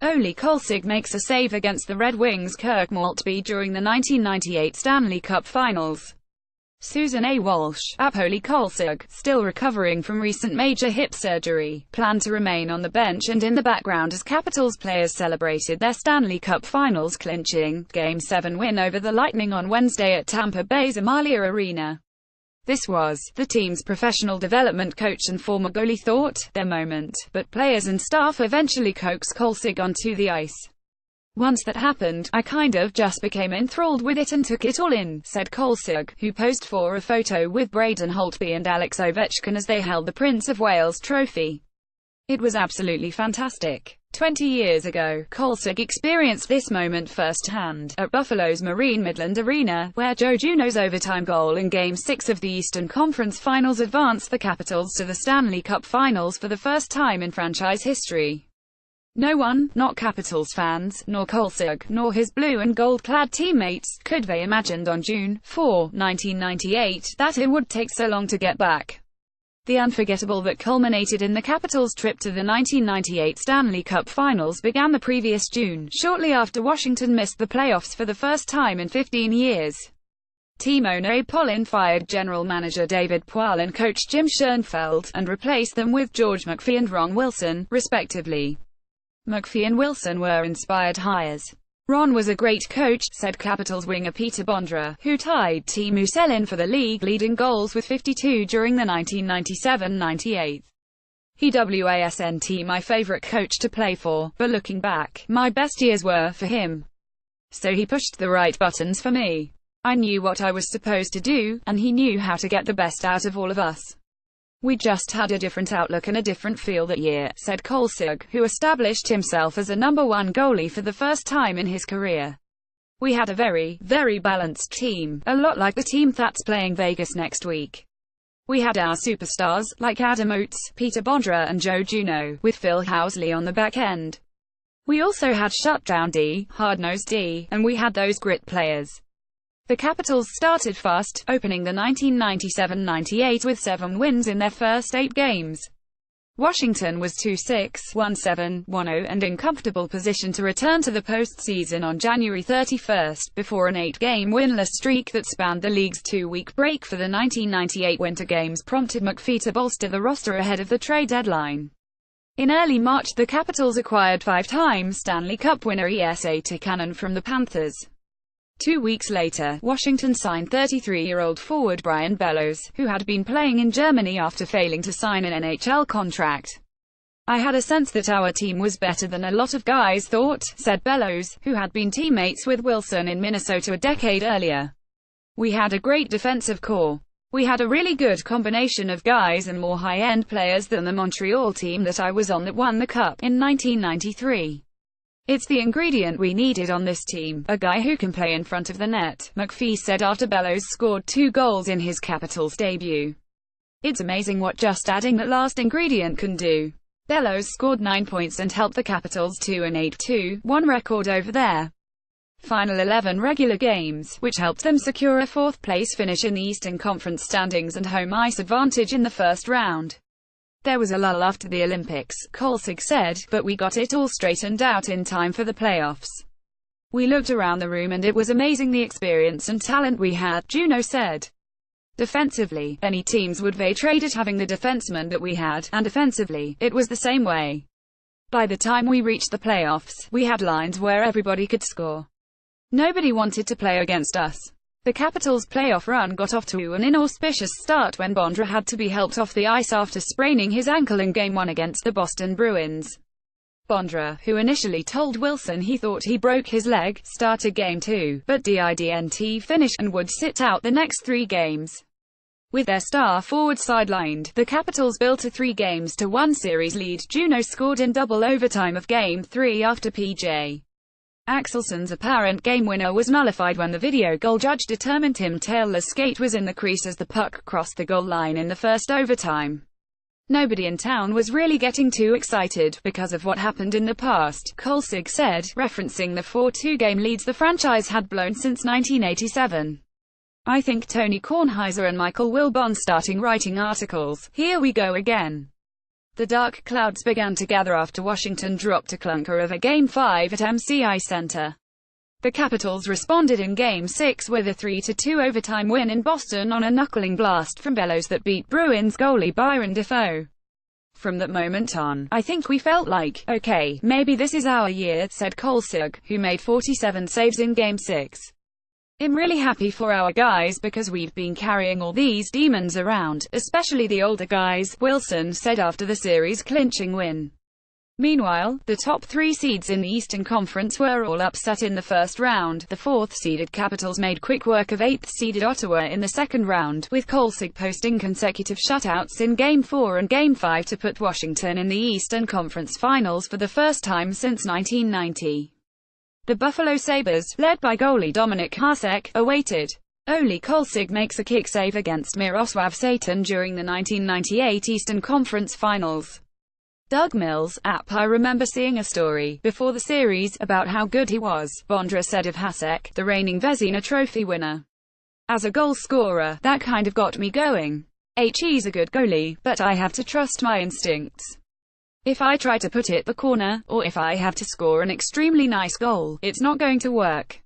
Ole Kolzig makes a save against the Red Wings' Kirk Maltby during the 1998 Stanley Cup Finals. Susan A. Walsh, ap Ole Kolzig, still recovering from recent major hip surgery, planned to remain on the bench and in the background as Capitals players celebrated their Stanley Cup Finals clinching Game 7 win over the Lightning on Wednesday at Tampa Bay's Amalie Arena. This was, the team's professional development coach and former goalie thought, their moment, but players and staff eventually coaxed Kolzig onto the ice. Once that happened, I kind of just became enthralled with it and took it all in, said Kolzig, who posed for a photo with Braden Holtby and Alex Ovechkin as they held the Prince of Wales trophy. It was absolutely fantastic. 20 years ago, Kolzig experienced this moment firsthand, at Buffalo's Marine Midland Arena, where Joe Juneau's overtime goal in Game 6 of the Eastern Conference Finals advanced the Capitals to the Stanley Cup Finals for the first time in franchise history. No one, not Capitals fans, nor Kolzig, nor his blue and gold-clad teammates, could they imagined on June 4, 1998, that it would take so long to get back. The unforgettable that culminated in the Capitals' trip to the 1998 Stanley Cup Finals began the previous June, shortly after Washington missed the playoffs for the first time in 15 years. Team owner Abe Pollin fired general manager David Poile and coach Jim Schoenfeld, and replaced them with George McPhee and Ron Wilson, respectively. McPhee and Wilson were inspired hires. Ron was a great coach, said Capitals winger Peter Bondra, who tied Teemu Selin for the league-leading goals with 52 during the 1997-98. He wasn't my favorite coach to play for, but looking back, my best years were for him. So he pushed the right buttons for me. I knew what I was supposed to do, and he knew how to get the best out of all of us. We just had a different outlook and a different feel that year, said Kolzig, who established himself as a number one goalie for the first time in his career. We had a very, very balanced team, a lot like the team that's playing Vegas next week. We had our superstars, like Adam Oates, Peter Bondra and Joe Juneau, with Phil Housley on the back end. We also had shutdown D, hard-nosed D, and we had those grit players. The Capitals started fast, opening the 1997-98 with 7 wins in their first 8 games. Washington was 2-6, 1-7, 1-0 and in comfortable position to return to the postseason on January 31, before an 8-game winless streak that spanned the league's 2-week break for the 1998 Winter Games prompted McPhee to bolster the roster ahead of the trade deadline. In early March, the Capitals acquired 5-time Stanley Cup winner Esa Tikkanen from the Panthers. 2 weeks later, Washington signed 33-year-old forward Brian Bellows, who had been playing in Germany after failing to sign an NHL contract. I had a sense that our team was better than a lot of guys thought, said Bellows, who had been teammates with Wilson in Minnesota a decade earlier. We had a great defensive core. We had a really good combination of guys and more high-end players than the Montreal team that I was on that won the Cup in 1993. It's the ingredient we needed on this team, a guy who can play in front of the net, McPhee said after Bellows scored 2 goals in his Capitals debut. It's amazing what just adding that last ingredient can do. Bellows scored 9 points and helped the Capitals to an 8-2-1 record over their final 11 regular games, which helped them secure a 4th-place finish in the Eastern Conference standings and home ice advantage in the first round. There was a lull after the Olympics, Kolzig said, but we got it all straightened out in time for the playoffs. We looked around the room and it was amazing the experience and talent we had, Juneau said. Defensively, any teams would be traded having the defensemen that we had, and offensively, it was the same way. By the time we reached the playoffs, we had lines where everybody could score. Nobody wanted to play against us. The Capitals' playoff run got off to an inauspicious start when Bondra had to be helped off the ice after spraining his ankle in Game 1 against the Boston Bruins. Bondra, who initially told Wilson he thought he broke his leg, started Game 2, but didn't finish, and would sit out the next 3 games. With their star forward sidelined, the Capitals built a 3-1 series lead. Juneau scored in double overtime of Game 3 after P.J. Axelson's apparent game winner was nullified when the video goal judge determined him tailless skate was in the crease as the puck crossed the goal line in the first overtime. Nobody in town was really getting too excited, because of what happened in the past, Kolzig said, referencing the 4-2 game leads the franchise had blown since 1987. I think Tony Kornheiser and Michael Wilbon starting writing articles, here we go again. The dark clouds began to gather after Washington dropped a clunker of a Game 5 at MCI Center. The Capitals responded in Game 6 with a 3-2 overtime win in Boston on a knuckling blast from Bellows that beat Bruins goalie Byron Defoe. From that moment on, I think we felt like, okay, maybe this is our year, said Kolsig, who made 47 saves in Game 6. I'm really happy for our guys because we've been carrying all these demons around, especially the older guys, Wilson said after the series clinching win. Meanwhile, the top three seeds in the Eastern Conference were all upset in the first round. The fourth-seeded Capitals made quick work of eighth-seeded Ottawa in the second round, with Kolsig posting consecutive shutouts in Game 4 and Game 5 to put Washington in the Eastern Conference Finals for the first time since 1990. The Buffalo Sabres, led by goalie Dominik Hasek, awaited. Ole Kolsig makes a kick save against Miroslav Satan during the 1998 Eastern Conference Finals. Doug Mills, I remember seeing a story, before the series, about how good he was, Bondra said of Hasek, the reigning Vezina Trophy winner. As a goal scorer, that kind of got me going. He's a good goalie, but I have to trust my instincts. If I try to put it the corner, or if I have to score an extremely nice goal, it's not going to work.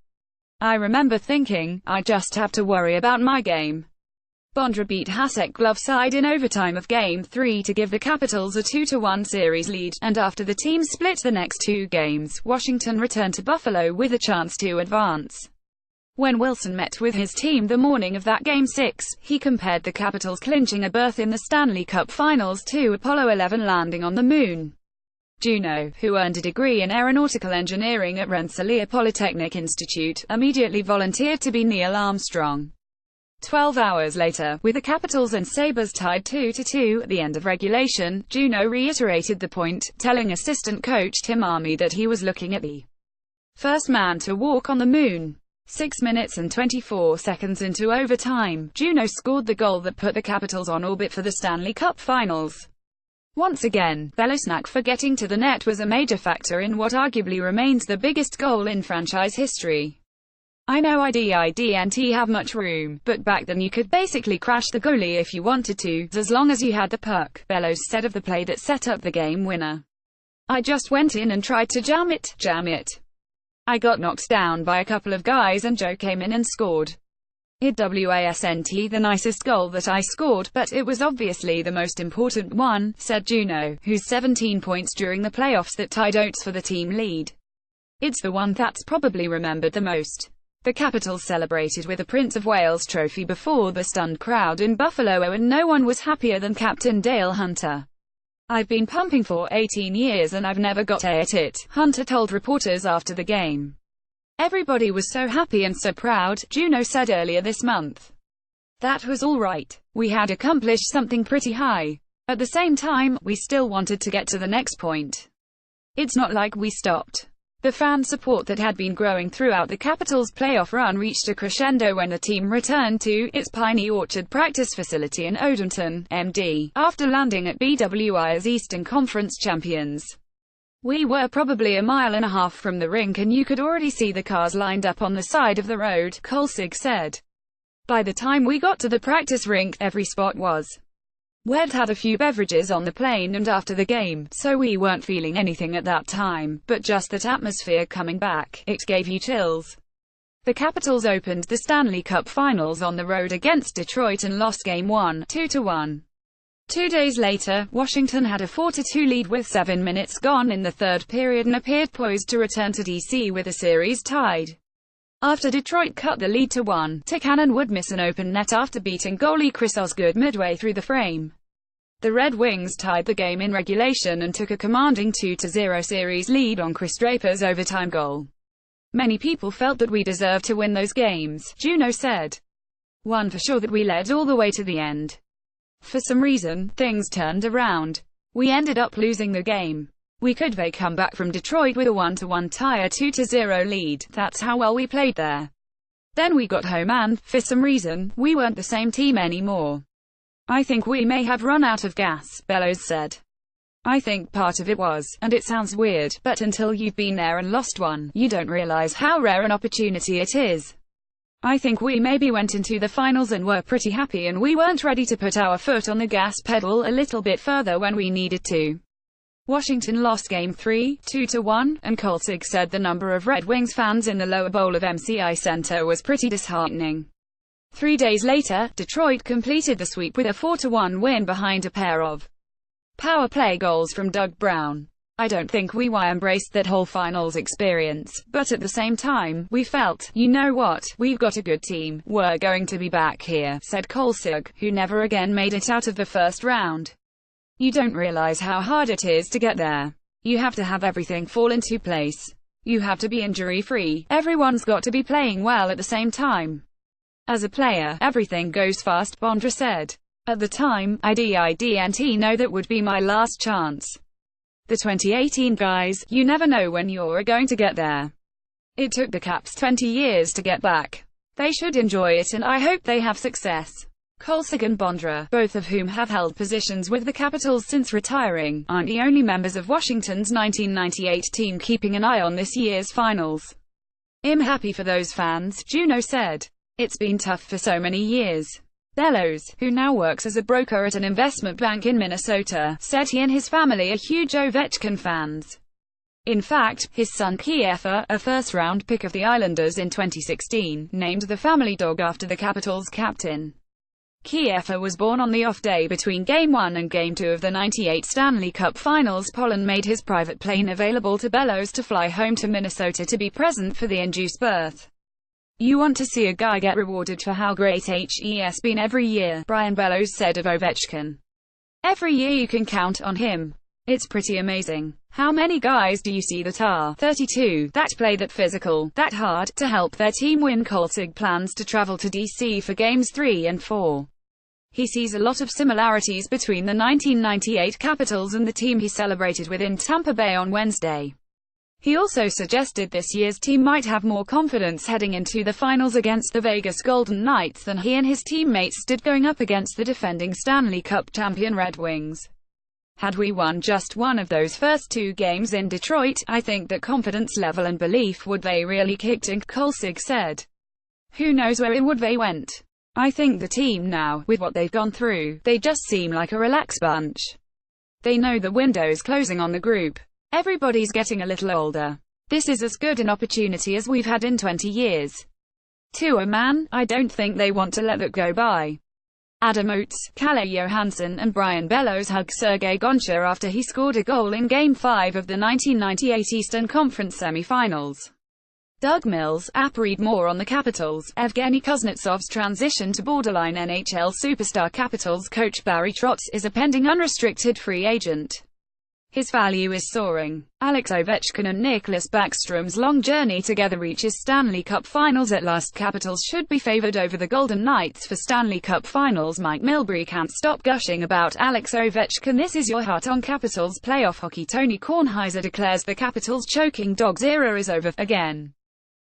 I remember thinking, I just have to worry about my game. Bondra beat Hasek glove side in overtime of Game 3 to give the Capitals a 2-1 series lead, and after the team split the next two games, Washington returned to Buffalo with a chance to advance. When Wilson met with his team the morning of that Game 6, he compared the Capitals clinching a berth in the Stanley Cup Finals to Apollo 11 landing on the Moon. Juneau, who earned a degree in aeronautical engineering at Rensselaer Polytechnic Institute, immediately volunteered to be Neil Armstrong. 12 hours later, with the Capitals and Sabres tied 2-2 at the end of regulation, Juneau reiterated the point, telling assistant coach Tim Army that he was looking at the first man to walk on the Moon. 6 minutes and 24 seconds into overtime, Juneau scored the goal that put the Capitals on orbit for the Stanley Cup Finals. Once again, Belosnak for getting to the net was a major factor in what arguably remains the biggest goal in franchise history. I know I didn't have much room, but back then you could basically crash the goalie if you wanted to, as long as you had the puck, Bellows said of the play that set up the game winner. I just went in and tried to jam it. I got knocked down by a couple of guys and Joe came in and scored. It wasn't the nicest goal that I scored, but it was obviously the most important one, said Juneau, whose 17 points during the playoffs that tied Oates for the team lead. It's the one that's probably remembered the most. The Capitals celebrated with a Prince of Wales trophy before the stunned crowd in Buffalo, and no one was happier than Captain Dale Hunter. I've been pumping for 18 years and I've never got it, Hunter told reporters after the game. Everybody was so happy and so proud, Juneau said earlier this month. That was all right. We had accomplished something pretty high. At the same time, we still wanted to get to the next point. It's not like we stopped. The fan support that had been growing throughout the Capitals' playoff run reached a crescendo when the team returned to its Piney Orchard practice facility in Odenton, MD, after landing at BWI as Eastern Conference champions. We were probably a mile and a half from the rink and you could already see the cars lined up on the side of the road, Kolsig said. By the time we got to the practice rink, every spot was. We'd had a few beverages on the plane and after the game, so we weren't feeling anything at that time, but just that atmosphere coming back, it gave you chills. The Capitals opened the Stanley Cup Finals on the road against Detroit and lost Game 1, 2-1. 2 days later, Washington had a 4-2 lead with 7 minutes gone in the third period and appeared poised to return to DC with the series tied. After Detroit cut the lead to 1, Tikkanen would miss an open net after beating goalie Chris Osgood midway through the frame. The Red Wings tied the game in regulation and took a commanding 2-0 series lead on Chris Draper's overtime goal. Many people felt that we deserved to win those games, Juneau said. One for sure that we led all the way to the end. For some reason, things turned around. We ended up losing the game. We could come back from Detroit with a 1-1 tie, a 2-0 lead. That's how well we played there. Then we got home and, for some reason, we weren't the same team anymore. I think we may have run out of gas, Bellows said. I think part of it was, and it sounds weird, but until you've been there and lost one, you don't realize how rare an opportunity it is. I think we maybe went into the finals and were pretty happy, and we weren't ready to put our foot on the gas pedal a little bit further when we needed to. Washington lost Game 3, 2-1, and Kolzig said the number of Red Wings fans in the lower bowl of MCI Center was pretty disheartening. 3 days later, Detroit completed the sweep with a 4-1 win behind a pair of power play goals from Doug Brown. I don't think we embraced that whole finals experience, but at the same time, we felt, you know what, we've got a good team, we're going to be back here, said Kolzig, who never again made it out of the first round. You don't realize how hard it is to get there. You have to have everything fall into place. You have to be injury-free, everyone's got to be playing well at the same time. As a player, everything goes fast, Bondra said. At the time, I didn't know that would be my last chance. The 2018 guys, you never know when you're going to get there. It took the Caps 20 years to get back. They should enjoy it, and I hope they have success. Kolzig and Bondra, both of whom have held positions with the Capitals since retiring, aren't the only members of Washington's 1998 team keeping an eye on this year's finals. I'm happy for those fans, Juneau said. It's been tough for so many years. Bellows, who now works as a broker at an investment bank in Minnesota, said he and his family are huge Ovechkin fans. In fact, his son Kiefer, a first-round pick of the Islanders in 2016, named the family dog after the Capitals' captain. Kiefer was born on the off day between Game 1 and Game 2 of the '98 Stanley Cup Finals. Pollan made his private plane available to Bellows to fly home to Minnesota to be present for the induced birth. You want to see a guy get rewarded for how great he's been every year, Brian Bellows said of Ovechkin. Every year you can count on him. It's pretty amazing. How many guys do you see that are 32, that play that physical, that hard, to help their team win? Kolzig plans to travel to DC for Games 3 and 4. He sees a lot of similarities between the 1998 Capitals and the team he celebrated with in Tampa Bay on Wednesday. He also suggested this year's team might have more confidence heading into the finals against the Vegas Golden Knights than he and his teammates did going up against the defending Stanley Cup champion Red Wings. Had we won just one of those first 2 games in Detroit, I think that confidence level and belief would they really kicked in, Kolzig said. Who knows where it would they went. I think the team now, with what they've gone through, they just seem like a relaxed bunch. They know the window's closing on the group. Everybody's getting a little older. This is as good an opportunity as we've had in 20 years. To a man, I don't think they want to let that go by. Adam Oates, Kalle Johansson and Brian Bellows hugged Sergei Gonchar after he scored a goal in Game 5 of the 1998 Eastern Conference semi-finals. Doug Mills, read more on the Capitals. Evgeny Kuznetsov's transition to borderline NHL superstar. Capitals coach Barry Trotz is a pending unrestricted free agent. His value is soaring. Alex Ovechkin and Nicklas Backstrom's long journey together reaches Stanley Cup Finals at last. Capitals should be favored over the Golden Knights for Stanley Cup Finals. Mike Milbury can't stop gushing about Alex Ovechkin. This is your Heart on Capitals playoff hockey. Tony Kornheiser declares the Capitals' choking dogs era is over, again.